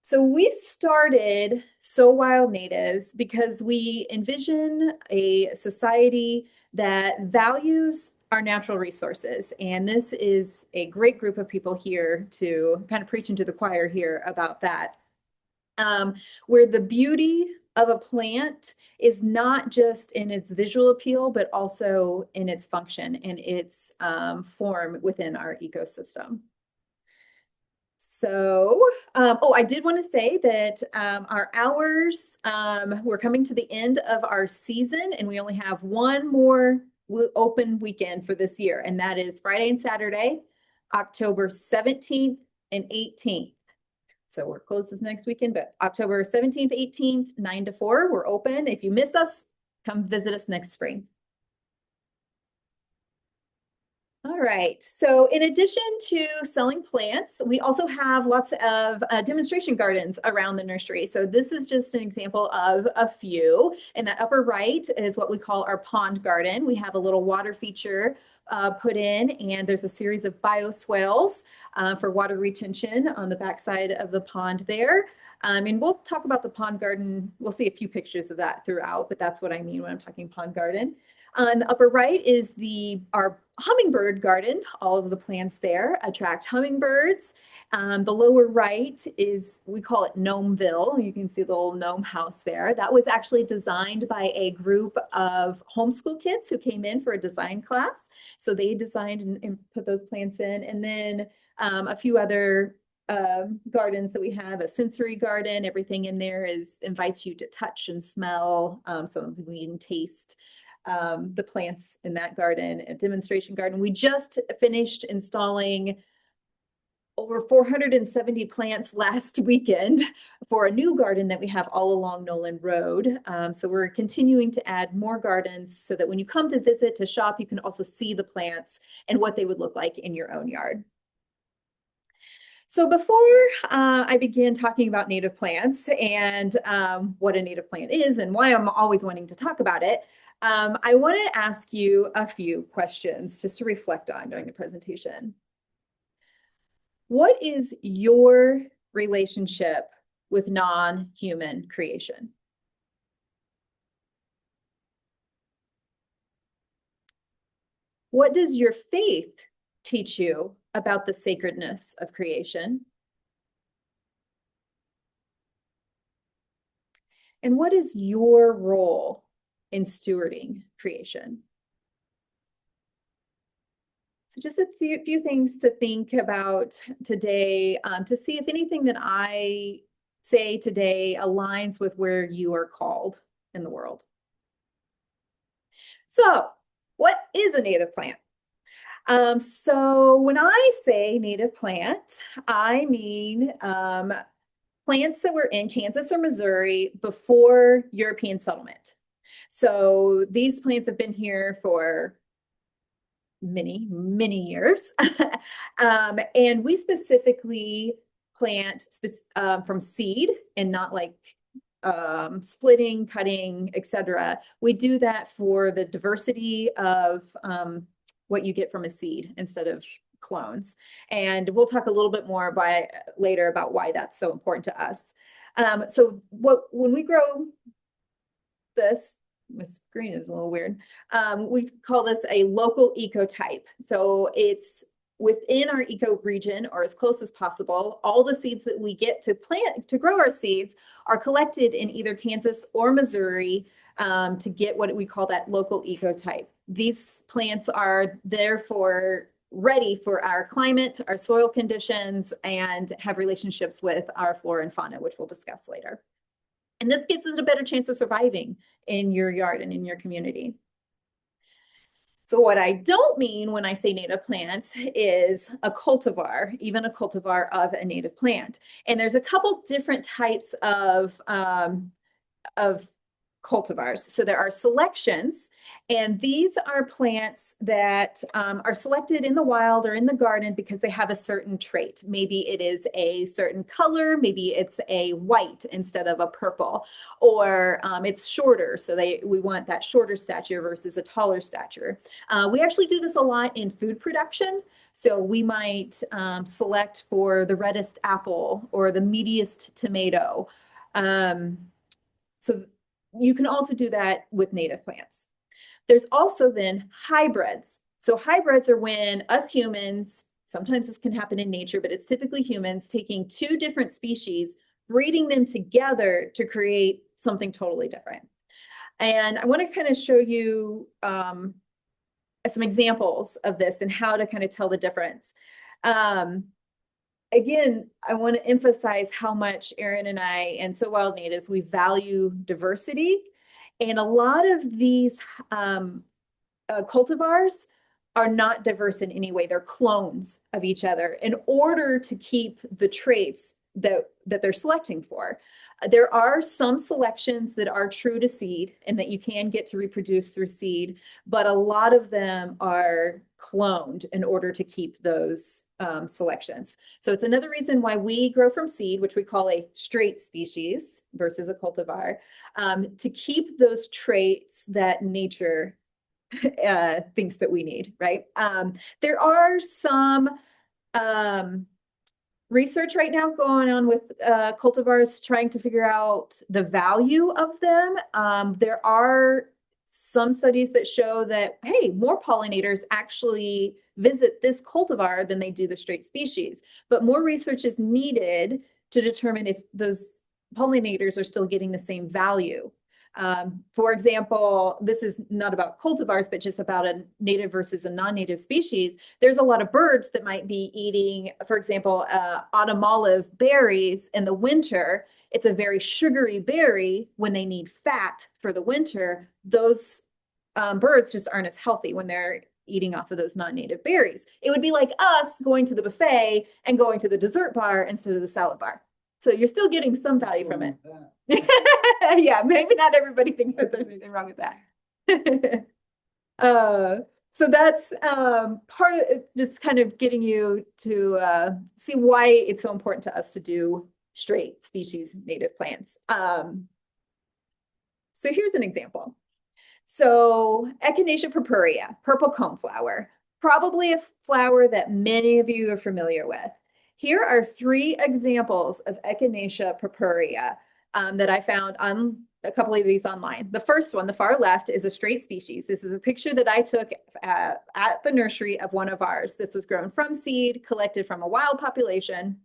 So we started So Wild Natives because we envision a society that values our natural resources. And this is a great group of people here to kind of preach into the choir here about that. Um, where the beauty of a plant is not just in its visual appeal, but also in its function and its form within our ecosystem. So, oh, I did want to say that our hours, we're coming to the end of our season, and we only have one more open weekend for this year, and that is Friday and Saturday, October 17th and 18th. So we're closed this next weekend, but October 17th, 18th, 9 to 4, we're open. If you miss us, come visit us next spring. All right. So in addition to selling plants, we also have lots of demonstration gardens around the nursery. So this is just an example of a few. In that upper right is what we call our pond garden. We have a little water feature put in, and there's a series of bioswales for water retention on the backside of the pond there. And we'll talk about the pond garden. We'll see a few pictures of that throughout, but that's what I mean when I'm talking pond garden. On the upper right is our hummingbird garden. All of the plants there attract hummingbirds. The lower right is, we call it Gnomeville. You can see the little gnome house there. That was actually designed by a group of homeschool kids who came in for a design class. So they designed and put those plants in. And then a few other gardens that we have, a sensory garden. Everything in there invites you to touch and smell. Some of them even taste the plants in that garden, a demonstration garden. We just finished installing over 470 plants last weekend for a new garden that we have all along Nolan Road. So we're continuing to add more gardens so that when you come to visit, to shop, you can also see the plants and what they would look like in your own yard. So before I begin talking about native plants and what a native plant is and why I'm always wanting to talk about it, I want to ask you a few questions just to reflect on during the presentation. What is your relationship with non-human creation? What does your faith teach you about the sacredness of creation? And what is your role in stewarding creation? So just a few things to think about today to see if anything that I say today aligns with where you are called in the world. So what is a native plant? So when I say native plant, I mean plants that were in Kansas or Missouri before European settlement. So these plants have been here for many, many years. And we specifically plant from seed and not like splitting, cutting, etc. We do that for the diversity of what you get from a seed instead of clones. And we'll talk a little bit more later about why that's so important to us. So when we grow this, my screen is a little weird. We call this a local ecotype. So it's within our eco region or as close as possible. All the seeds that we get to plant, to grow our seeds, are collected in either Kansas or Missouri to get what we call that local ecotype. These plants are therefore ready for our climate, our soil conditions, and have relationships with our flora and fauna, which we'll discuss later. And this gives us a better chance of surviving in your yard and in your community. So what I don't mean when I say native plants is a cultivar, even a cultivar of a native plant. And there's a couple different types of cultivars. So there are selections, and these are plants that are selected in the wild or in the garden because they have a certain trait. Maybe it is a certain color, maybe it's a white instead of a purple, or it's shorter. So we want that shorter stature versus a taller stature. We actually do this a lot in food production. So we might select for the reddest apple or the meatiest tomato. So you can also do that with native plants. There's also then hybrids. So hybrids are when us humans, sometimes this can happen in nature, but it's typically humans taking two different species, breeding them together to create something totally different. And I want to kind of show you some examples of this and how to kind of tell the difference. Again, I want to emphasize how much Erin and I and So Wild Natives, we value diversity. And a lot of these cultivars are not diverse in any way. They're clones of each other in order to keep the traits that they're selecting for. There are some selections that are true to seed and that you can get to reproduce through seed, but a lot of them are cloned in order to keep those selections. So it's another reason why we grow from seed, which we call a straight species versus a cultivar, to keep those traits that nature thinks that we need, right? There are some research right now going on with cultivars trying to figure out the value of them. There are some studies that show that, hey, more pollinators actually visit this cultivar than they do the straight species. But more research is needed to determine if those pollinators are still getting the same value. For example, this is not about cultivars, but just about a native versus a non-native species. There's a lot of birds that might be eating, for example, autumn olive berries in the winter. It's a very sugary berry when they need fat for the winter. Those birds just aren't as healthy when they're eating off of those non-native berries. It would be like us going to the buffet and going to the dessert bar instead of the salad bar. So you're still getting some value from it. Yeah, maybe not everybody thinks that there's anything wrong with that. So that's part of just kind of getting you to see why it's so important to us to do straight species native plants. So here's an example. So Echinacea purpurea, purple coneflower, probably a flower that many of you are familiar with. Here are 3 examples of Echinacea purpurea that I found on a couple of these online. The first one, the far left, is a straight species. This is a picture that I took at the nursery of one of ours. This was grown from seed, collected from a wild population.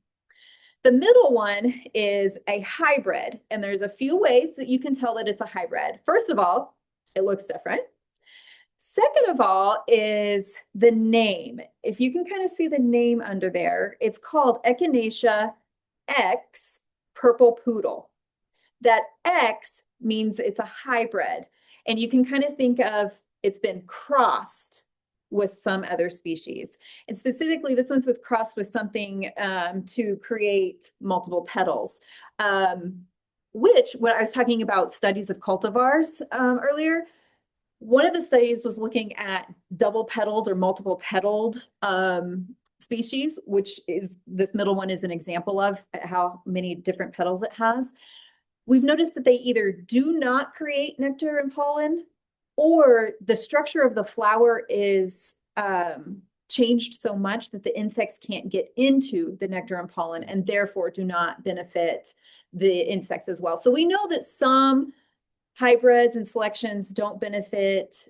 The middle one is a hybrid, and there's a few ways that you can tell that it's a hybrid. First of all, it looks different. Second of all is the name. If you can kind of see the name under there, it's called Echinacea X purple poodle. That X means it's a hybrid, and you can kind of think of it's been crossed with some other species. And specifically, this one's crossed with something to create multiple petals, which when I was talking about studies of cultivars earlier, one of the studies was looking at double petaled or multiple petaled species, which is this middle one is an example of how many different petals it has. We've noticed that they either do not create nectar and pollen, or the structure of the flower is changed so much that the insects can't get into the nectar and pollen and therefore do not benefit the insects as well. So we know that some hybrids and selections don't benefit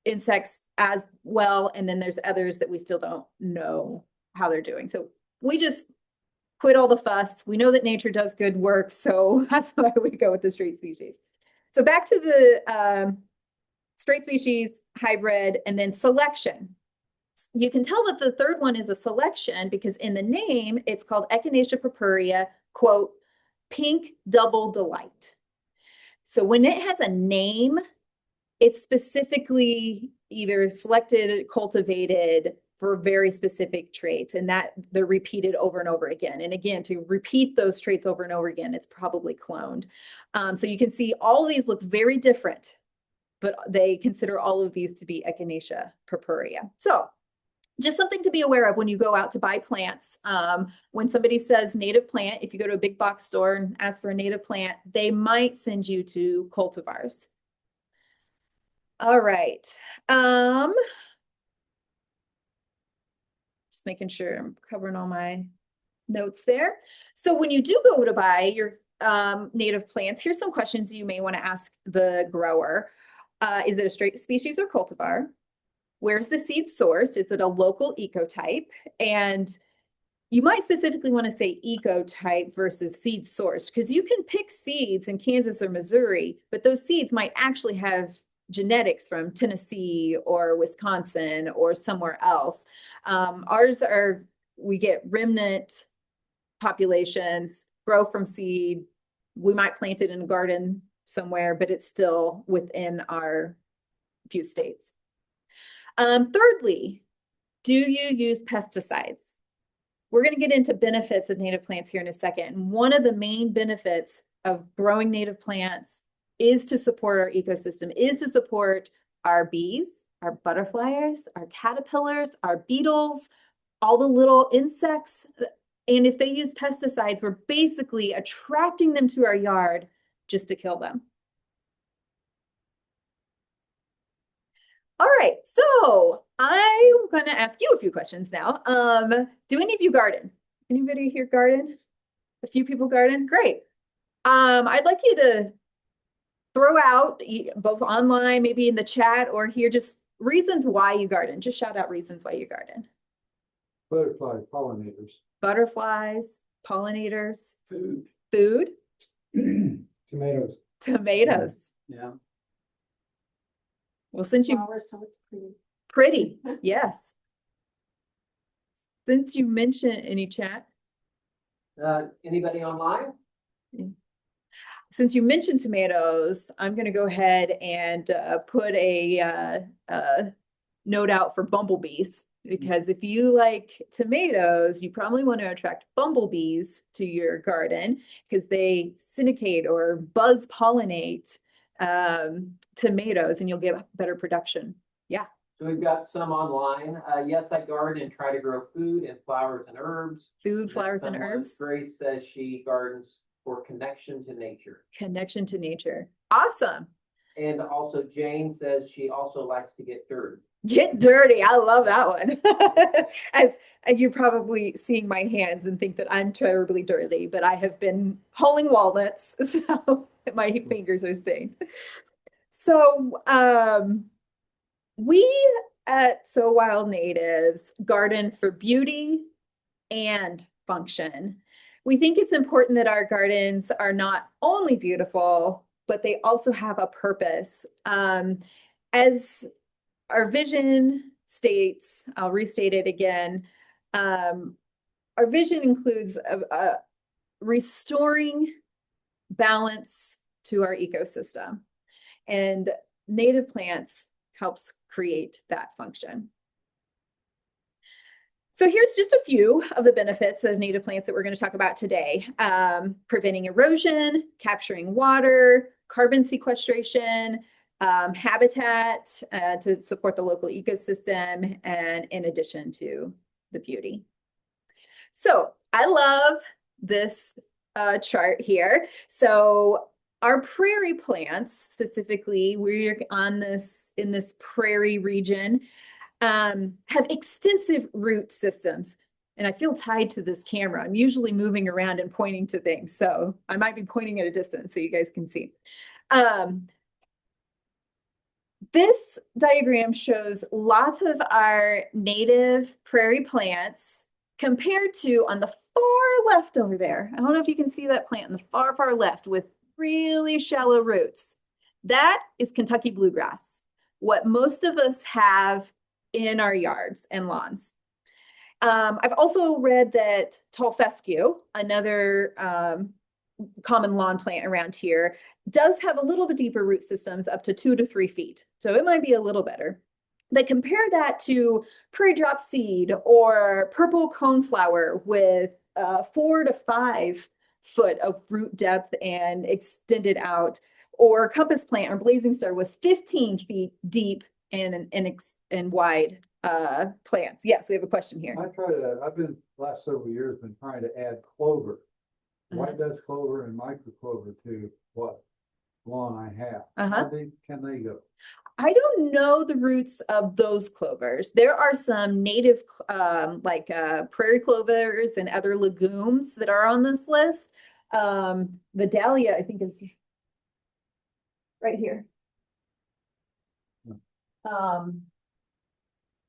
insects as well, and then there's others that we still don't know how they're doing. So we just quit all the fuss. We know that nature does good work, so that's why we go with the straight species. So back to the straight species, hybrid, and then selection. You can tell that the third one is a selection because in the name, it's called Echinacea purpurea, quote, pink double delight. So when it has a name, it's specifically either selected, cultivated for very specific traits, and that they're repeated over and over again. And again, to repeat those traits over and over again, it's probably cloned. So you can see all of these look very different, but they consider all of these to be Echinacea purpurea. So just something to be aware of when you go out to buy plants. When somebody says native plant, if you go to a big box store and ask for a native plant, they might send you to cultivars. All right. Just making sure I'm covering all my notes there. So when you do go to buy your native plants, here's some questions you may want to ask the grower. Is it a straight species or cultivar? Where's the seed sourced? Is it a local ecotype? And you might specifically want to say ecotype versus seed source, because you can pick seeds in Kansas or Missouri, but those seeds might actually have genetics from Tennessee or Wisconsin or somewhere else. Ours are, we get remnant populations, grow from seed. We might plant it in a garden somewhere, but it's still within our few states. Thirdly, do you use pesticides? We're going to get into benefits of native plants here in a second. And one of the main benefits of growing native plants is to support our ecosystem, is to support our bees, our butterflies, our caterpillars, our beetles, all the little insects. And if they use pesticides, we're basically attracting them to our yard just to kill them. All right, so I'm going to ask you a few questions now. Do any of you garden? Anybody here garden? A few people garden? Great. I'd like you to throw out both online, maybe in the chat, or here just reasons why you garden. Just shout out reasons why you garden. Butterfly pollinators. Butterflies, pollinators. Food. Food. Tomatoes. Tomatoes. Yeah. Well, since you Flowers, so it's pretty. pretty, yes. Since you mentioned any chat, Anybody online? since you mentioned tomatoes, I'm going to go ahead and put a note out for bumblebees, because if you like tomatoes, you probably want to attract bumblebees to your garden because they syndicate or buzz pollinate tomatoes, and you'll get better production. Yeah. So we've got some online. Yes, I garden and try to grow food and flowers and herbs. Food, flowers, and Someone, herbs. Grace says she gardens for connection to nature. Connection to nature. Awesome. And also Jane says she also likes to get dirty. Get dirty. I love that one. As you're probably seeing my hands and think that I'm terribly dirty, but I have been hulling walnuts, so my fingers are stained. So we at So Wild Natives garden for beauty and function. We think it's important that our gardens are not only beautiful, but they also have a purpose. As our vision states, I'll restate it again, our vision includes restoring balance to our ecosystem, and native plants helps create that function. So here's just a few of the benefits of native plants that we're going to talk about today. Preventing erosion, capturing water, carbon sequestration, habitat to support the local ecosystem, and in addition to the beauty. So I love this chart here. So our prairie plants, specifically, we're in this prairie region, have extensive root systems. And I feel tied to this camera. I'm usually moving around and pointing to things, so I might be pointing at a distance so you guys can see. This diagram shows lots of our native prairie plants compared to on the far left over there. I don't know if you can see that plant in the far, far left with really shallow roots. That is Kentucky bluegrass, what most of us have in our yards and lawns. I've also read that tall fescue, another common lawn plant around here, does have a little bit deeper root systems up to 2 to 3 feet. So it might be a little better. They compare that to prairie drop seed or purple coneflower with 4 to 5 foot of root depth and extended out, or compass plant or blazing star with 15 feet deep and wide plants. Yes, we have a question here. I've been, last several years, been trying to add clover. Uh-huh. White dust clover and micro clover to what lawn I have. Uh-huh. How deep can they go? I don't know the roots of those clovers. There are some native, prairie clovers and other legumes that are on this list. The dahlia, I think, is right here.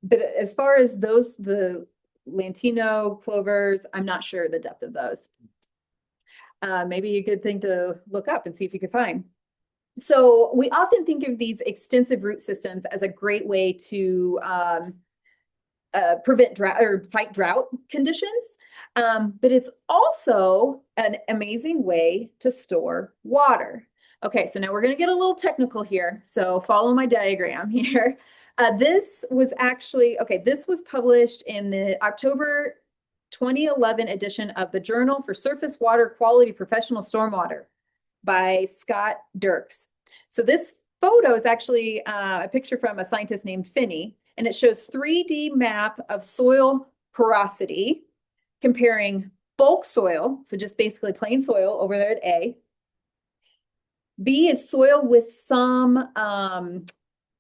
But as far as those, the Lantino clovers, I'm not sure the depth of those. Maybe a good thing to look up and see if you could find. So we often think of these extensive root systems as a great way to prevent drought or fight drought conditions. But it's also an amazing way to store water. Okay, so now we're going to get a little technical here. So follow my diagram here. This was published in the October 2011 edition of the Journal for Surface Water Quality Professional Stormwater by Scott Dirks. So this photo is actually a picture from a scientist named Finney, and it shows 3D map of soil porosity comparing bulk soil, so just basically plain soil over there at A. B is soil with some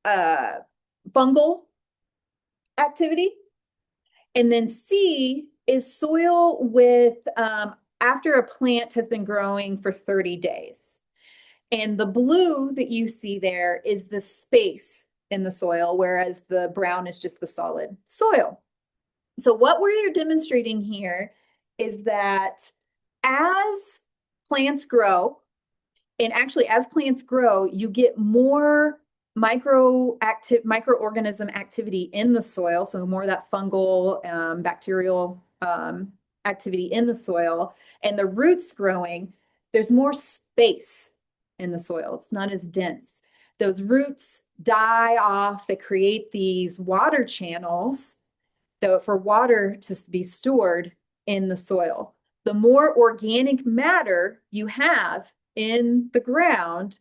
fungal activity. And then C is soil with after a plant has been growing for 30 days. And the blue that you see there is the space in the soil, whereas the brown is just the solid soil. So what we're demonstrating here is that as plants grow, and actually as plants grow, you get more microorganism activity in the soil, so more of that fungal, bacterial activity in the soil, and the roots growing, there's more space in the soil. It's not as dense. Those roots die off, they create these water channels for water to be stored in the soil. The more organic matter you have in the ground,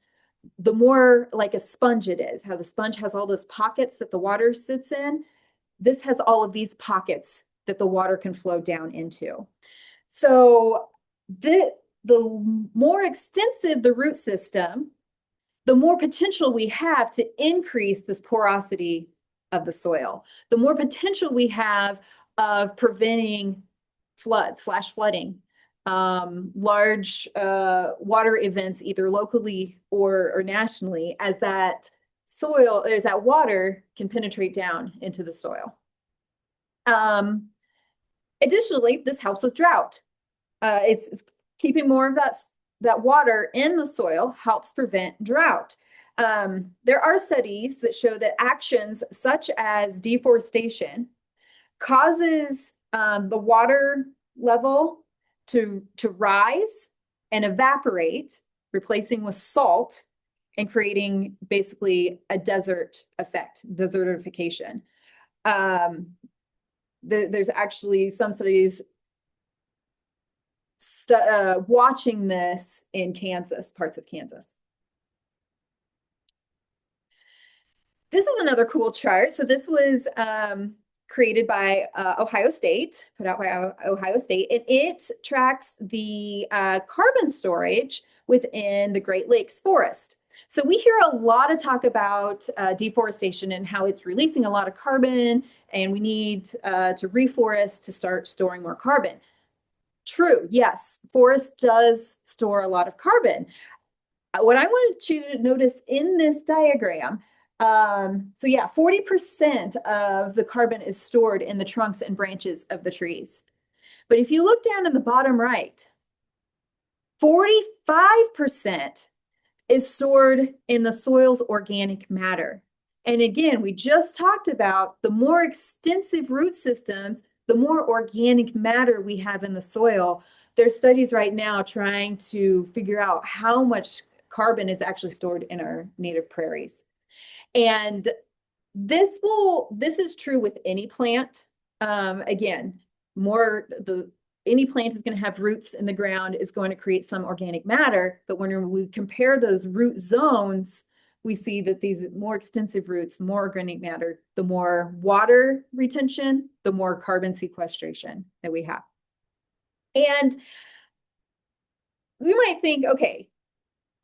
the more like a sponge it is. How the sponge has all those pockets that the water sits in. This has all of these pockets that the water can flow down into. So the more extensive the root system, the more potential we have to increase this porosity of the soil, the more potential we have of preventing floods, flash flooding, large water events, either locally or nationally, as that water can penetrate down into the soil. Additionally, this helps with drought. It's keeping more of that water in the soil helps prevent drought. There are studies that show that actions such as deforestation causes the water level to rise and evaporate, replacing with salt and creating basically a desert effect, desertification. There's actually some studies watching this in Kansas, parts of Kansas. This is another cool chart. So this was created by Ohio State, put out by Ohio State, and it tracks the carbon storage within the Great Lakes forest. So we hear a lot of talk about deforestation and how it's releasing a lot of carbon, and we need to reforest to start storing more carbon. True, yes, forest does store a lot of carbon. What I wanted you to notice in this diagram, so yeah, 40% of the carbon is stored in the trunks and branches of the trees. But if you look down in the bottom right, 45% is stored in the soil's organic matter. And again, we just talked about the more extensive root systems, the more organic matter we have in the soil. There's studies right now trying to figure out how much carbon is actually stored in our native prairies. And This is true with any plant. Again, any plant is going to have roots in the ground, is going to create some organic matter. But when we compare those root zones, we see that these more extensive roots, more organic matter, the more water retention, the more carbon sequestration that we have. And we might think, okay,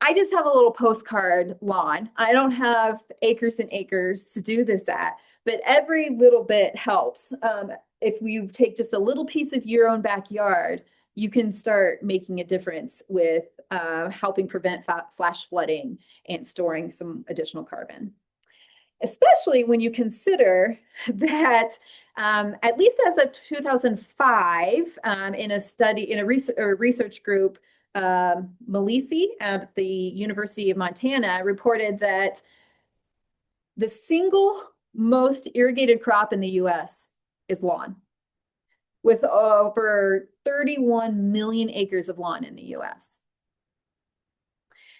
I just have a little postcard lawn. I don't have acres and acres to do this at, but every little bit helps. If you take just a little piece of your own backyard, you can start making a difference with helping prevent flash flooding and storing some additional carbon. Especially when you consider that, at least as of 2005, in a study, in a research group, Malisi at the University of Montana reported that the single most irrigated crop in the US is lawn, with over 31 million acres of lawn in the US.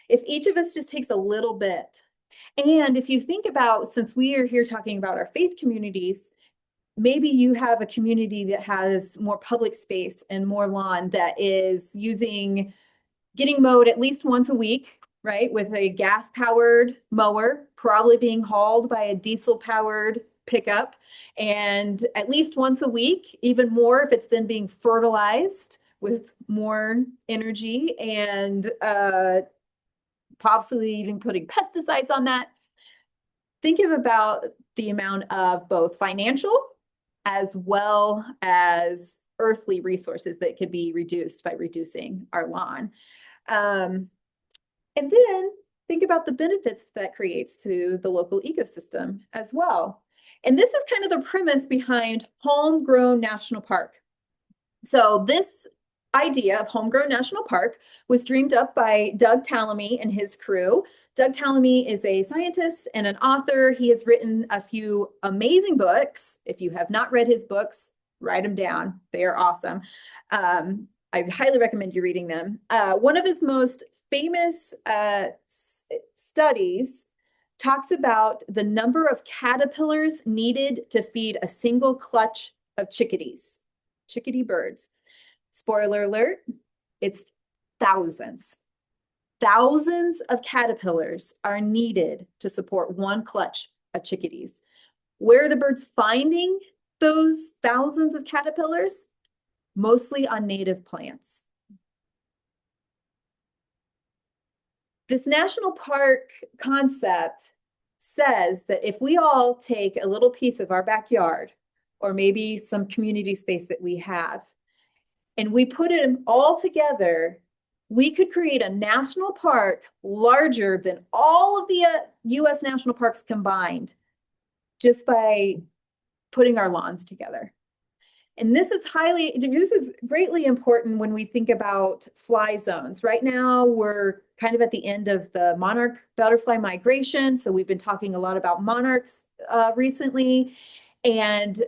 If each of us just takes a little bit, and if you think about, since we are here talking about our faith communities, maybe you have a community that has more public space and more lawn that is getting mowed at least once a week, right? With a gas powered mower, probably being hauled by a diesel powered pickup, and at least once a week, even more if it's then being fertilized with more energy and possibly even putting pesticides on that. Think about the amount of both financial as well as earthly resources that could be reduced by reducing our lawn. And then think about the benefits that creates to the local ecosystem as well. And this is kind of the premise behind Homegrown National Park. So this idea of Homegrown National Park was dreamed up by Doug Tallamy and his crew. Doug Tallamy is a scientist and an author. He has written a few amazing books. If you have not read his books, write them down. They are awesome. I highly recommend you reading them. One of his most famous studies talks about the number of caterpillars needed to feed a single clutch of chickadee birds. Spoiler alert, it's thousands. Thousands of caterpillars are needed to support one clutch of chickadees. Where are the birds finding those thousands of caterpillars? Mostly on native plants. This national park concept says that if we all take a little piece of our backyard, or maybe some community space that we have, and we put it all together, we could create a national park larger than all of the US national parks combined, just by putting our lawns together. And this is greatly important when we think about fly zones. Right now, we're kind of at the end of the monarch butterfly migration. So we've been talking a lot about monarchs recently. And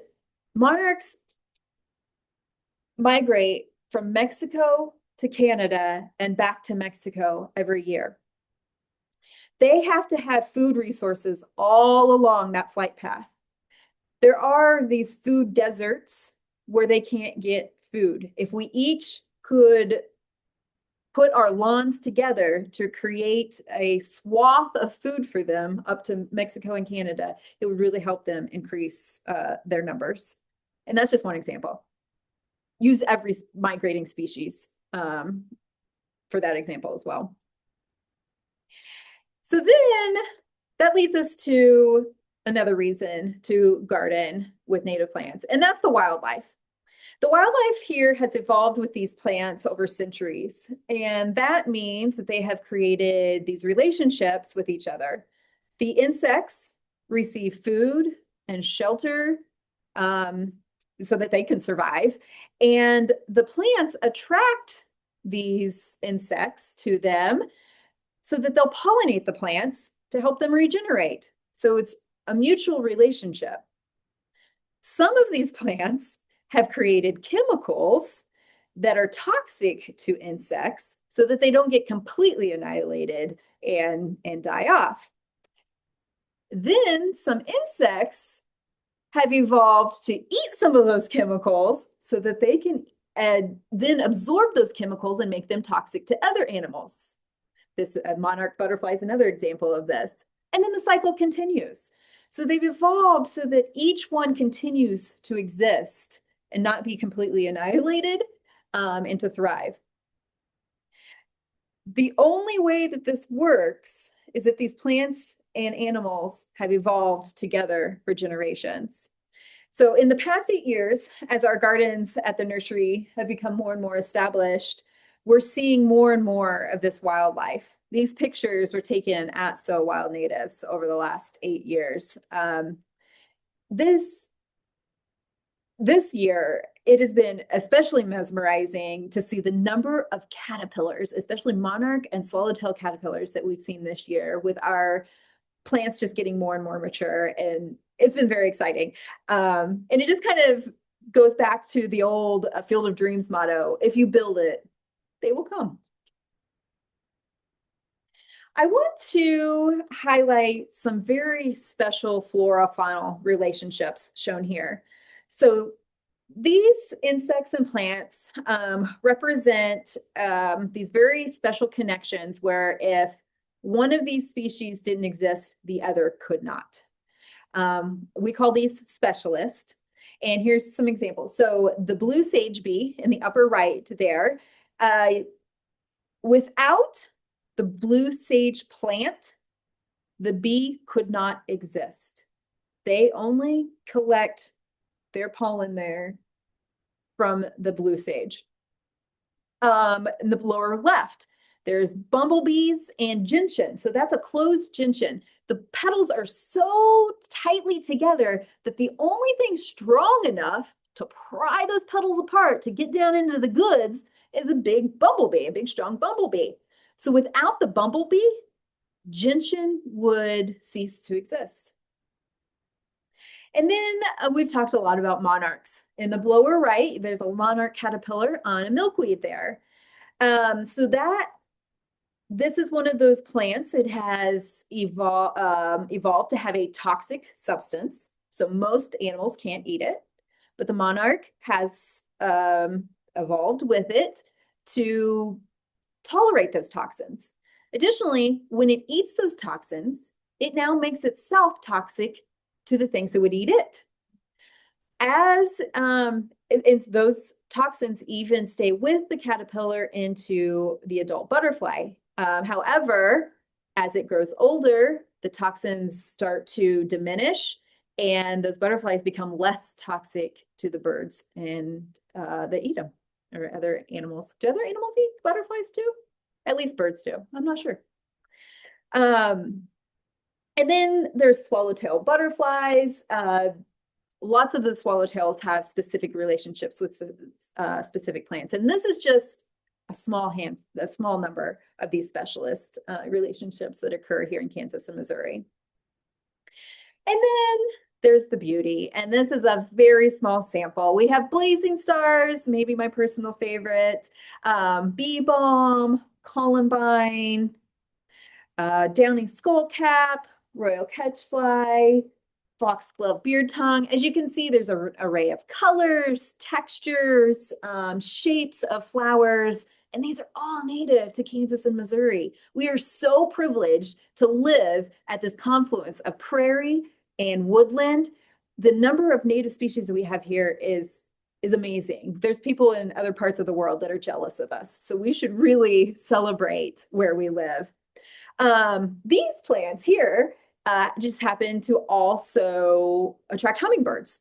monarchs migrate from Mexico to Canada and back to Mexico every year. They have to have food resources all along that flight path. There are these food deserts where they can't get food. If we each could put our lawns together to create a swath of food for them up to Mexico and Canada, it would really help them increase their numbers. And that's just one example. Use every migrating species for that example as well. So then that leads us to another reason to garden with native plants, and that's the wildlife. The wildlife here has evolved with these plants over centuries, and that means that they have created these relationships with each other. The insects receive food and shelter so that they can survive, and the plants attract these insects to them so that they'll pollinate the plants to help them regenerate. So it's a mutual relationship. Some of these plants have created chemicals that are toxic to insects so that they don't get completely annihilated and die off. Then some insects have evolved to eat some of those chemicals so that they can then absorb those chemicals and make them toxic to other animals. This monarch butterfly is another example of this. And then the cycle continues. So they've evolved so that each one continues to exist and not be completely annihilated and to thrive. The only way that this works is if these plants and animals have evolved together for generations. So in the past 8 years, as our gardens at the nursery have become more and more established, we're seeing more and more of this wildlife. These pictures were taken at So Wild Natives over the last 8 years. This year, it has been especially mesmerizing to see the number of caterpillars, especially monarch and swallowtail caterpillars that we've seen this year with our plants just getting more and more mature. And it's been very exciting. And it just kind of goes back to the old Field of Dreams motto, if you build it, they will come. I want to highlight some very special flora-faunal relationships shown here. So these insects and plants represent these very special connections where if one of these species didn't exist, the other could not. We call these specialists. And here's some examples. So the blue sage bee in the upper right there, without the blue sage plant, the bee could not exist. They only collect their pollen there from the blue sage. In the lower left, there's bumblebees and gentian. So that's a closed gentian. The petals are so tightly together that the only thing strong enough to pry those petals apart to get down into the goods is a big bumblebee, a big strong bumblebee. So without the bumblebee, gentian would cease to exist. And then we've talked a lot about monarchs. In the lower right, there's a monarch caterpillar on a milkweed there. This is one of those plants. It has evolved to have a toxic substance. So most animals can't eat it, but the monarch has evolved with it to tolerate those toxins. Additionally, when it eats those toxins, it now makes itself toxic to the things that would eat it. As those toxins even stay with the caterpillar into the adult butterfly. However, as it grows older, the toxins start to diminish and those butterflies become less toxic to the birds and they eat them or other animals. Do other animals eat butterflies too? At least birds do. I'm not sure. And then there's swallowtail butterflies. Lots of the swallowtails have specific relationships with specific plants. And this is just a small number of these specialist relationships that occur here in Kansas and Missouri. And then there's the beauty. And this is a very small sample. We have blazing stars, maybe my personal favorite, bee balm, columbine, downy skullcap, royal catchfly, foxglove beard tongue. As you can see, there's an array of colors, textures, shapes of flowers, and these are all native to Kansas and Missouri. We are so privileged to live at this confluence of prairie and woodland. The number of native species that we have here is amazing. There's people in other parts of the world that are jealous of us. So we should really celebrate where we live. These plants here just happen to also attract hummingbirds.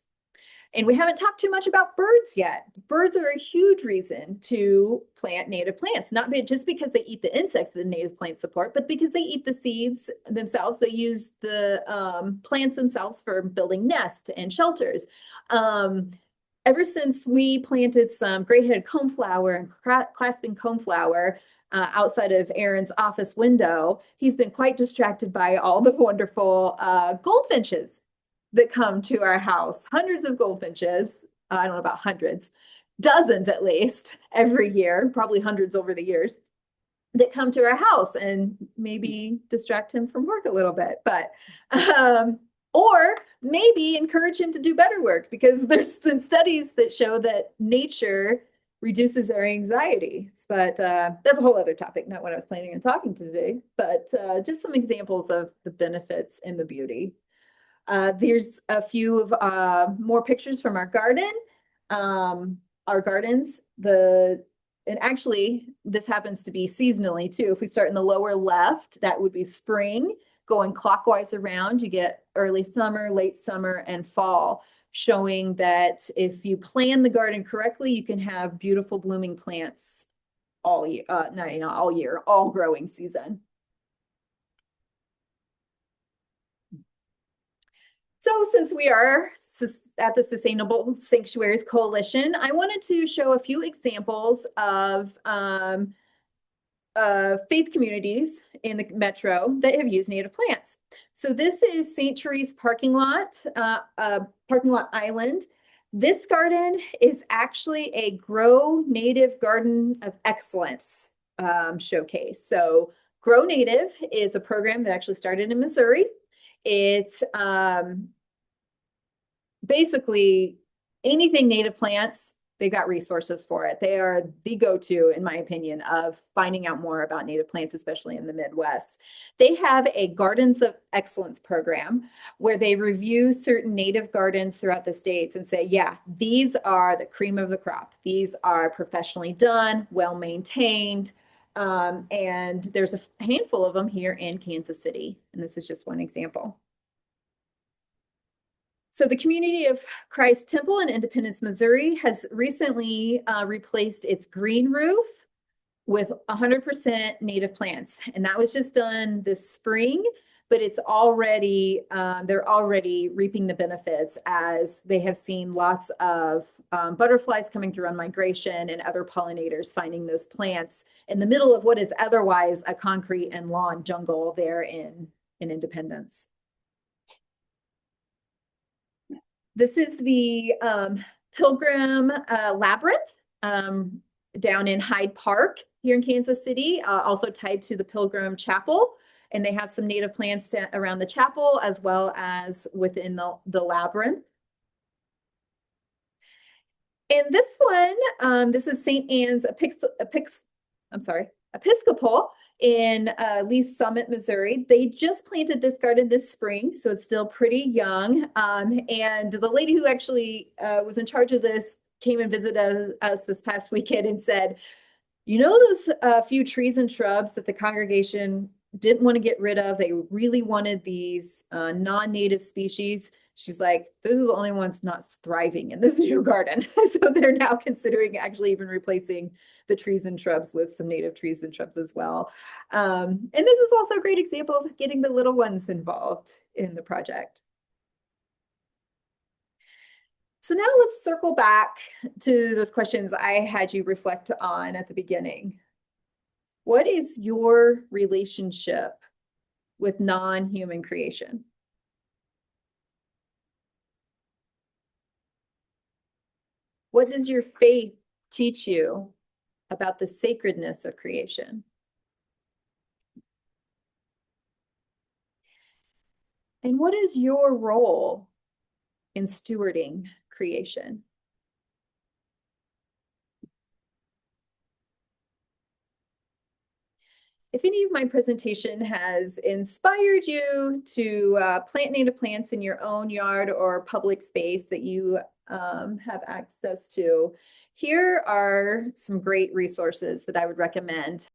And we haven't talked too much about birds yet. Birds are a huge reason to plant native plants, not just because they eat the insects that the native plants support, but because they eat the seeds themselves. They use the plants themselves for building nests and shelters. Ever since we planted some gray-headed coneflower and clasping coneflower outside of Aaron's office window, he's been quite distracted by all the wonderful goldfinches that come to our house. Hundreds of goldfinches, I don't know about hundreds, dozens at least every year, probably hundreds over the years. that come to our house and maybe distract him from work a little bit, but or maybe encourage him to do better work, because there's been studies that show that nature reduces our anxiety. But that's a whole other topic, not what I was planning on talking today, but just some examples of the benefits and the beauty. There's a few of more pictures from our garden. Our gardens, and actually this happens to be seasonally too. If we start in the lower left, that would be spring. Going clockwise around, you get early summer, late summer, and fall, showing that if you plan the garden correctly, you can have beautiful blooming plants all year, not all year, all growing season. So since we are at the Sustainable Sanctuaries Coalition, I wanted to show a few examples of faith communities in the metro that have used native plants. So this is St. Therese parking lot island. This garden is actually a Grow Native Garden of Excellence showcase. So Grow Native is a program that actually started in Missouri. It's basically anything native plants, they've got resources for it. They are the go-to, in my opinion, of finding out more about native plants, especially in the Midwest. They have a Gardens of Excellence program where they review certain native gardens throughout the states and say, yeah, these are the cream of the crop. These are professionally done, well-maintained. And there's a handful of them here in Kansas City. And this is just one example. So the Community of Christ Temple in Independence, Missouri has recently replaced its green roof with 100% native plants. And that was just done this spring, but it's already, they're already reaping the benefits as they have seen lots of butterflies coming through on migration and other pollinators finding those plants in the middle of what is otherwise a concrete and lawn jungle there in Independence. This is the Pilgrim Labyrinth down in Hyde Park here in Kansas City, also tied to the Pilgrim Chapel. And they have some native plants around the chapel as well as within the labyrinth. And this one, this is St. Anne's Episcopal in Lee's Summit, Missouri. They just planted this garden this spring, so it's still pretty young. And the lady who actually was in charge of this came and visited us this past weekend and said, you know, those few trees and shrubs that the congregation didn't want to get rid of, they really wanted these non-native species. She's like, those are the only ones not thriving in this new garden. So they're now considering actually even replacing the trees and shrubs with some native trees and shrubs as well. And this is also a great example of getting the little ones involved in the project. So now let's circle back to those questions I had you reflect on at the beginning. What is your relationship with non-human creation? What does your faith teach you about the sacredness of creation? And what is your role in stewarding creation? If any of my presentation has inspired you to plant native plants in your own yard or public space that you have access to, here are some great resources that I would recommend.